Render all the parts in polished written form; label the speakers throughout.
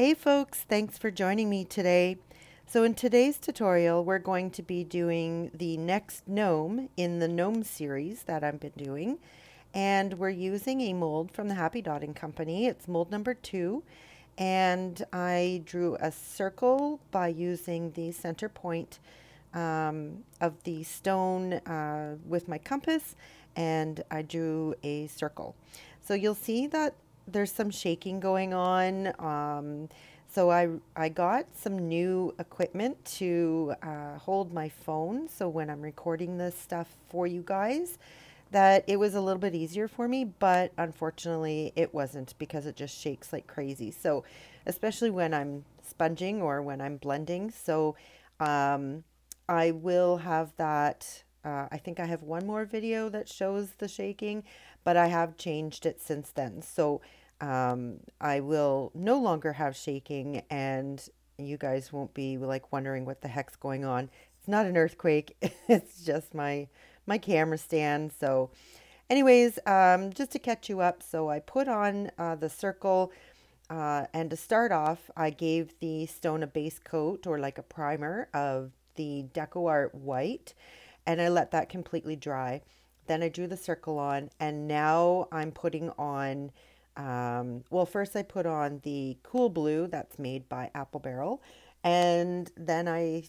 Speaker 1: Hey folks, thanks for joining me today. So in today's tutorial, we're going to be doing the next gnome in the gnome series that I've been doing. And we're using a mold from the Happy Dotting Company. It's mold number 2. And I drew a circle by using the center point of the stone with my compass, and I drew a circle. So you'll see that there's some shaking going on. So I got some new equipment to hold my phone. So when I'm recording this stuff for you guys, that it was a little bit easier for me, but unfortunately it wasn't because it just shakes like crazy. So especially when I'm sponging or when I'm blending. So I will have that. I think I have one more video that shows the shaking, but I have changed it since then. So I will no longer have shaking, and you guys won't be like wondering what the heck's going on. It's not an earthquake. It's just my camera stand. So anyways, just to catch you up, so I put on the circle, and to start off, I gave the stone a base coat or like a primer of the DecoArt white, and I let that completely dry. Then I drew the circle on, and now I'm putting on, well, first I put on the cool blue that's made by Apple Barrel, and then I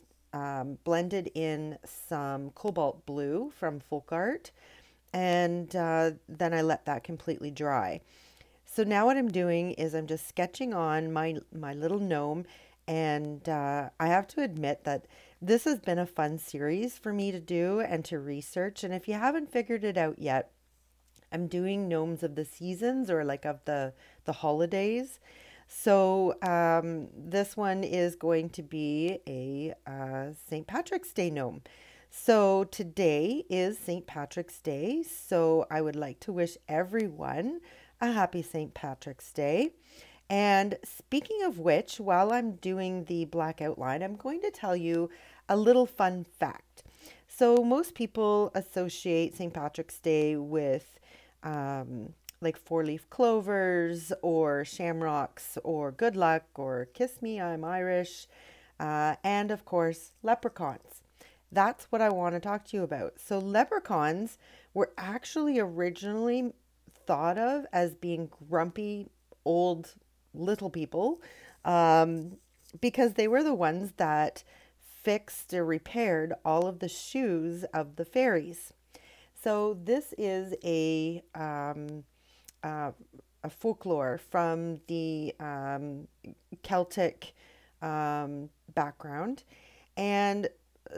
Speaker 1: blended in some Cobalt blue from FolkArt, and then I let that completely dry. So now what I'm doing is I'm just sketching on my little gnome, and I have to admit that this has been a fun series for me to do and to research. And if you haven't figured it out yet, I'm doing gnomes of the seasons, or like of the holidays. So this one is going to be a St. Patrick's Day gnome. So today is St. Patrick's Day, so I would like to wish everyone a happy St. Patrick's Day. And speaking of which, while I'm doing the black outline, I'm going to tell you a little fun fact. So most people associate St. Patrick's Day with like four-leaf clovers or shamrocks or good luck or kiss me, I'm Irish, and of course, leprechauns. That's what I want to talk to you about. So leprechauns were actually originally thought of as being grumpy old little people, because they were the ones that fixed or repaired all of the shoes of the fairies. So this is a folklore from the Celtic background. And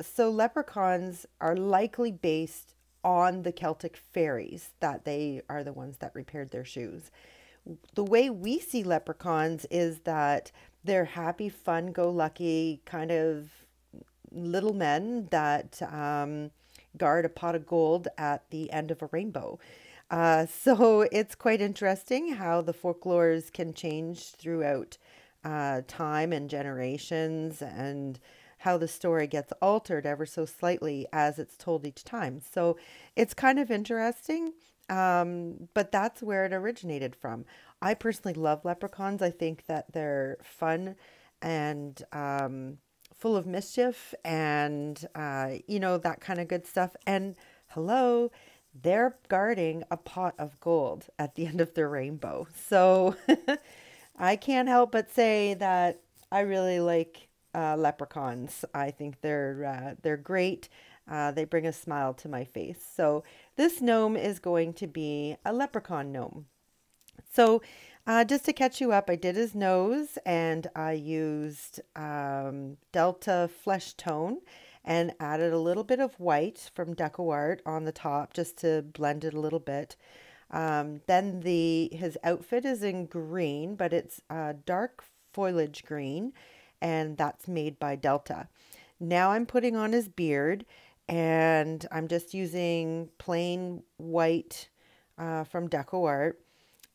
Speaker 1: so leprechauns are likely based on the Celtic fairies, that they are the ones that repaired their shoes. The way we see leprechauns is that they're happy, fun, go lucky kind of little men that guard a pot of gold at the end of a rainbow. So it's quite interesting how the folklores can change throughout time and generations, and how the story gets altered ever so slightly as it's told each time. So it's kind of interesting, but that's where it originated from. I personally love leprechauns. I think that they're fun and full of mischief and, that kind of good stuff. And hello, they're guarding a pot of gold at the end of the rainbow. So I can't help but say that I really like leprechauns. I think they're great. They bring a smile to my face. So this gnome is going to be a leprechaun gnome. So just to catch you up, I did his nose, and I used Delta Fleshtone and added a little bit of white from DecoArt on the top just to blend it a little bit. Then his outfit is in green, but it's dark foliage green, and that's made by Delta. Now I'm putting on his beard, and I'm just using plain white from DecoArt,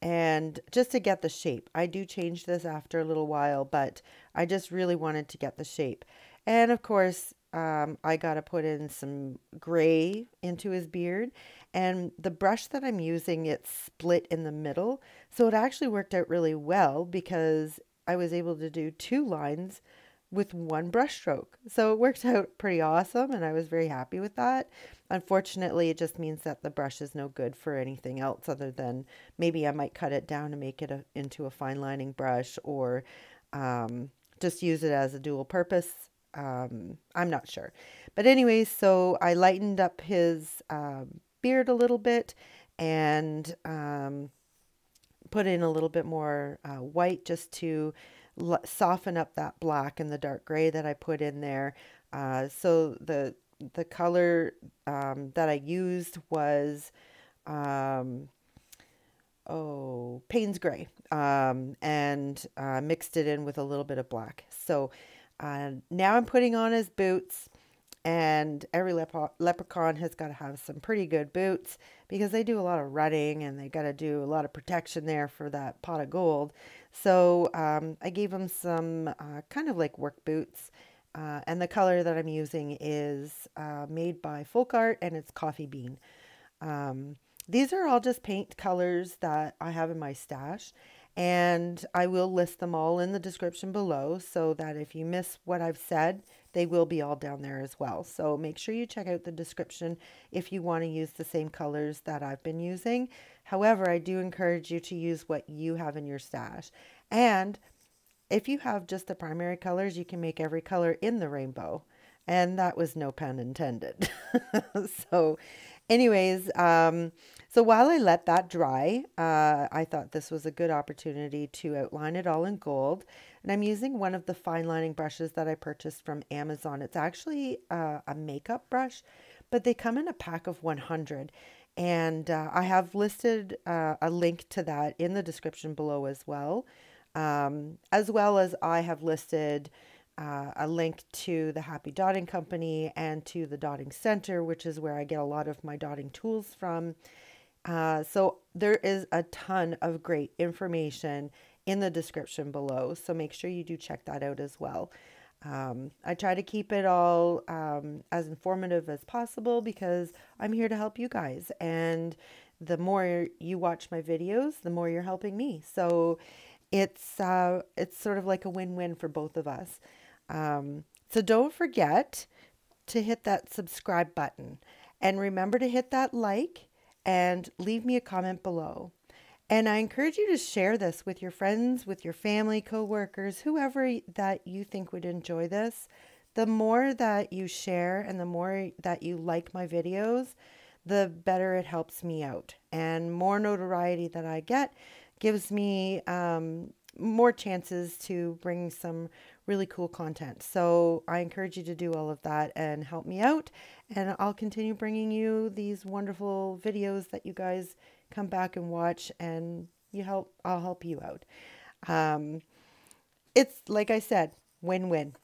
Speaker 1: and just to get the shape. I do change this after a little while, but I just really wanted to get the shape. And of course, I got to put in some gray into his beard, and the brush that I'm using, it's split in the middle. So it actually worked out really well because I was able to do 2 lines with one brush stroke. So it worked out pretty awesome, and I was very happy with that. Unfortunately, it just means that the brush is no good for anything else other than maybe I might cut it down and make it into a fine lining brush, or just use it as a dual purpose. I'm not sure. But anyways, so I lightened up his beard a little bit, and put in a little bit more white just to soften up that black and the dark gray that I put in there. So the color that I used was Payne's gray, and mixed it in with a little bit of black. So now I'm putting on his boots. And every leprechaun has got to have some pretty good boots because they do a lot of running and they got to do a lot of protection there for that pot of gold. So I gave him some kind of like work boots. And the color that I'm using is made by FolkArt, and it's coffee bean. These are all just paint colors that I have in my stash. And I will list them all in the description below so that if you miss what I've said, they will be all down there as well. So make sure you check out the description if you want to use the same colors that I've been using. However, I do encourage you to use what you have in your stash. And if you have just the primary colors, you can make every color in the rainbow. And that was no pun intended. So anyways, so while I let that dry, I thought this was a good opportunity to outline it all in gold. And I'm using one of the fine lining brushes that I purchased from Amazon. It's actually a makeup brush, but they come in a pack of 100. And I have listed a link to that in the description below as well. As well as I have listed a link to the Happy Dotting Company and to the Dotting Center, which is where I get a lot of my dotting tools from. So there is a ton of great information in the description below, so make sure you do check that out as well. I try to keep it all as informative as possible because I'm here to help you guys, and the more you watch my videos, the more you're helping me. So it's sort of like a win-win for both of us. So don't forget to hit that subscribe button, and remember to hit that like and leave me a comment below. And I encourage you to share this with your friends, with your family, co-workers, whoever that you think would enjoy this. The more that you share and the more that you like my videos, the better it helps me out. And more notoriety that I get gives me more chances to bring some really cool content. So I encourage you to do all of that and help me out. And I'll continue bringing you these wonderful videos that you guys come back and watch, and I'll help you out. It's like I said, win-win.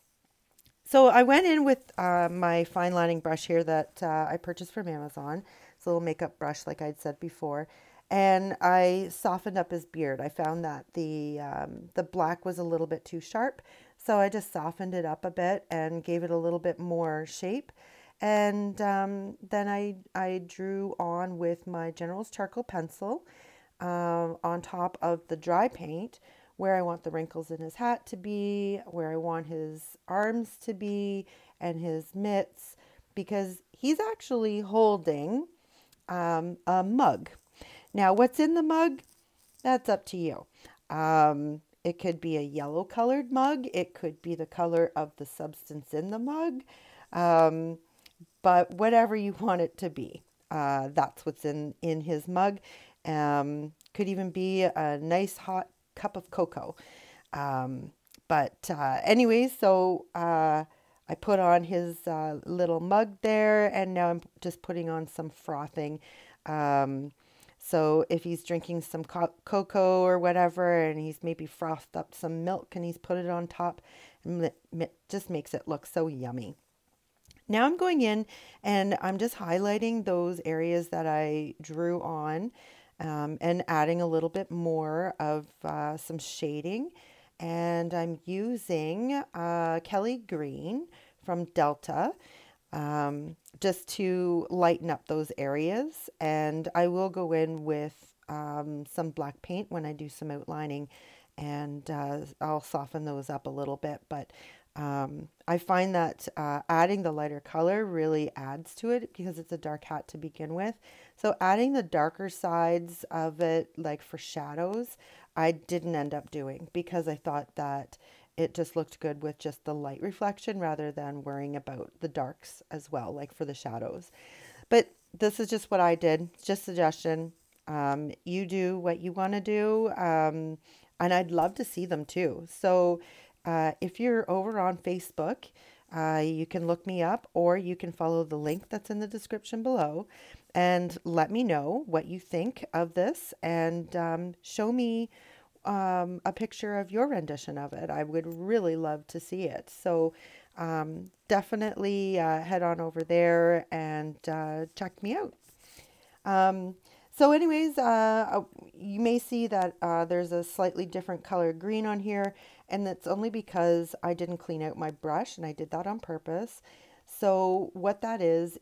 Speaker 1: So I went in with my fine lining brush here that I purchased from Amazon. It's a little makeup brush, like I'd said before. And I softened up his beard. I found that the black was a little bit too sharp. So I just softened it up a bit and gave it a little bit more shape. And then I drew on with my General's charcoal pencil on top of the dry paint where I want the wrinkles in his hat to be, where I want his arms to be, and his mitts, because he's actually holding a mug. Now, what's in the mug? That's up to you. It could be a yellow colored mug. It could be the color of the substance in the mug. But whatever you want it to be, that's what's in his mug. Could even be a nice hot cup of cocoa. Anyways, so I put on his little mug there, and now I'm just putting on some frothing. So if he's drinking some cocoa or whatever, and he's maybe frothed up some milk and he's put it on top, and it just makes it look so yummy. Now I'm going in and I'm just highlighting those areas that I drew on, and adding a little bit more of some shading. And I'm using Kelly Green from Delta, just to lighten up those areas. And I will go in with some black paint when I do some outlining and I'll soften those up a little bit. But I find that adding the lighter color really adds to it because it's a dark hat to begin with. So adding the darker sides of it, like for shadows, I didn't end up doing because I thought that it just looked good with just the light reflection rather than worrying about the darks as well, like for the shadows. But this is just what I did. It's just suggestion. You do what you want to do. And I'd love to see them too. So if you're over on Facebook, you can look me up or you can follow the link that's in the description below and let me know what you think of this and show me a picture of your rendition of it. I would really love to see it. So definitely head on over there and check me out. So anyways, you may see that there's a slightly different color green on here, and that's only because I didn't clean out my brush, and I did that on purpose. So what that is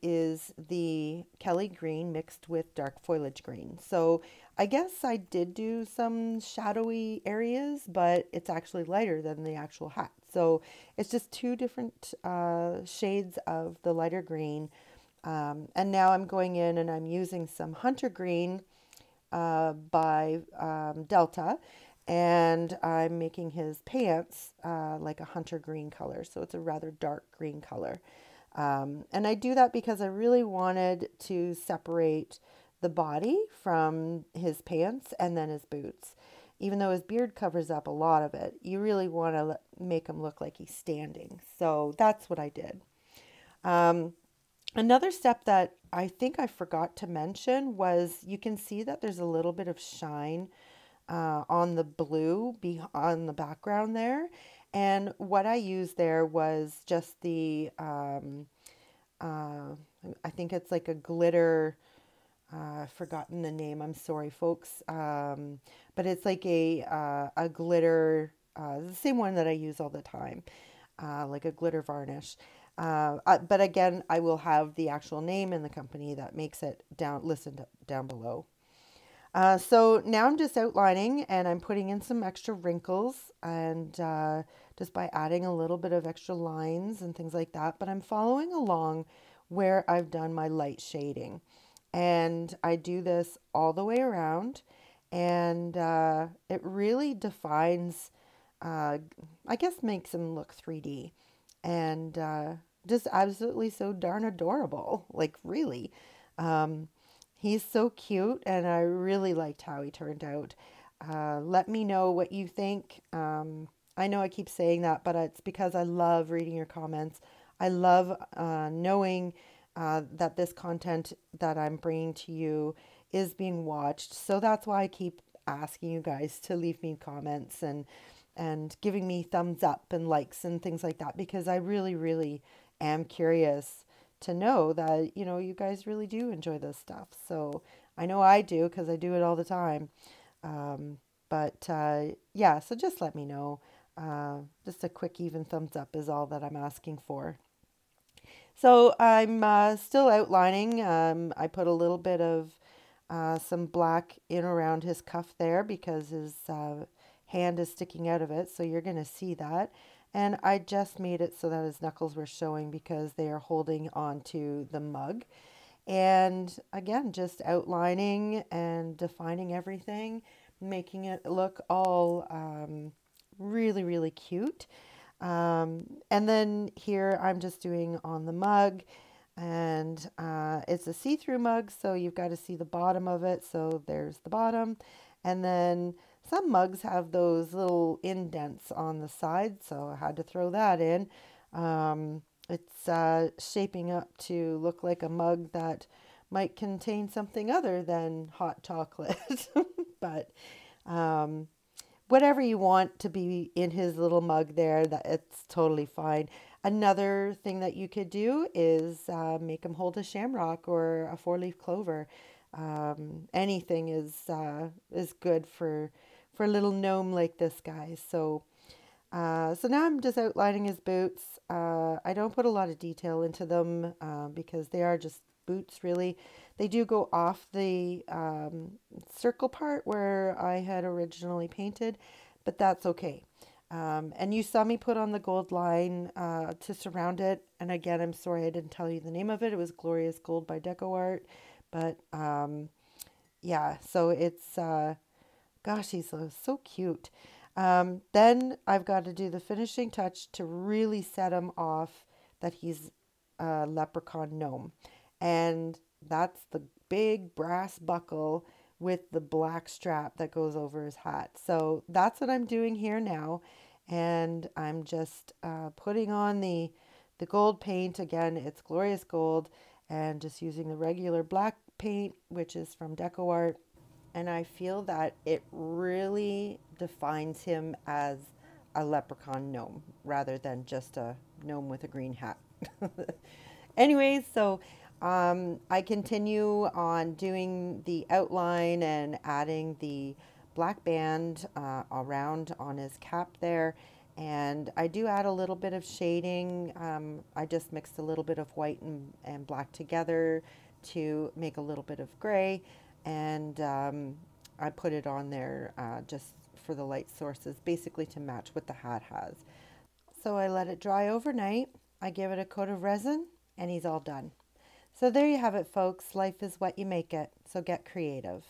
Speaker 1: the Kelly green mixed with dark foliage green. So I guess I did do some shadowy areas, but it's actually lighter than the actual hat. So it's just two different shades of the lighter green. And now I'm going in and I'm using some Hunter Green by Delta, and I'm making his pants like a hunter green color. So it's a rather dark green color. And I do that because I really wanted to separate the body from his pants and then his boots. Even though his beard covers up a lot of it, you really want to make him look like he's standing. So that's what I did. Another step that I think I forgot to mention was you can see that there's a little bit of shine on the blue on the background there. And what I used there was just the, I think it's like a glitter, I've forgotten the name, I'm sorry folks, but it's like a glitter, the same one that I use all the time, like a glitter varnish. But again, I will have the actual name and the company that makes it listed down below. So now I'm just outlining and I'm putting in some extra wrinkles and just by adding a little bit of extra lines and things like that. But I'm following along where I've done my light shading. And I do this all the way around, and it really defines, I guess makes him look 3D. And just absolutely so darn adorable. Like really. He's so cute, and I really liked how he turned out. Let me know what you think. I know I keep saying that, but it's because I love reading your comments. I love knowing that this content that I'm bringing to you is being watched. So that's why I keep asking you guys to leave me comments and giving me thumbs up and likes and things like that, because I really, really am curious to know that, you know, you guys really do enjoy this stuff. So I know I do because I do it all the time. Yeah, so just let me know. Just a quick even thumbs up is all that I'm asking for. So I'm still outlining. I put a little bit of some black in around his cuff there because his hand is sticking out of it. So you're going to see that. And I just made it so that his knuckles were showing because they are holding onto the mug. And again, just outlining and defining everything, making it look all really, really cute. And then here I'm just doing on the mug, and it's a see-through mug, so you've got to see the bottom of it. So there's the bottom. And then some mugs have those little indents on the side, so I had to throw that in. It's shaping up to look like a mug that might contain something other than hot chocolate. But whatever you want to be in his little mug there, that it's totally fine. Another thing that you could do is make him hold a shamrock or a four-leaf clover. Anything is good for a little gnome like this guy. So so now I'm just outlining his boots. I don't put a lot of detail into them because they are just boots, really. They do go off the circle part where I had originally painted, but that's okay. And you saw me put on the gold line to surround it. And again, I'm sorry I didn't tell you the name of it. It was Glorious Gold by DecoArt. But yeah, so it's, gosh, he's so cute. Then I've got to do the finishing touch to really set him off that he's a leprechaun gnome. And that's the big brass buckle with the black strap that goes over his hat. So that's what I'm doing here now. And I'm just putting on the gold paint. Again, it's Glorious Gold, and just using the regular black paint, which is from DecoArt. And I feel that it really defines him as a leprechaun gnome rather than just a gnome with a green hat. Anyways, so I continue on doing the outline and adding the black band around on his cap there. And I do add a little bit of shading. I just mixed a little bit of white and black together to make a little bit of gray. And I put it on there just for the light sources, basically to match what the hat has. So I let it dry overnight. I give it a coat of resin, and he's all done. So there you have it, folks. Life is what you make it. So get creative.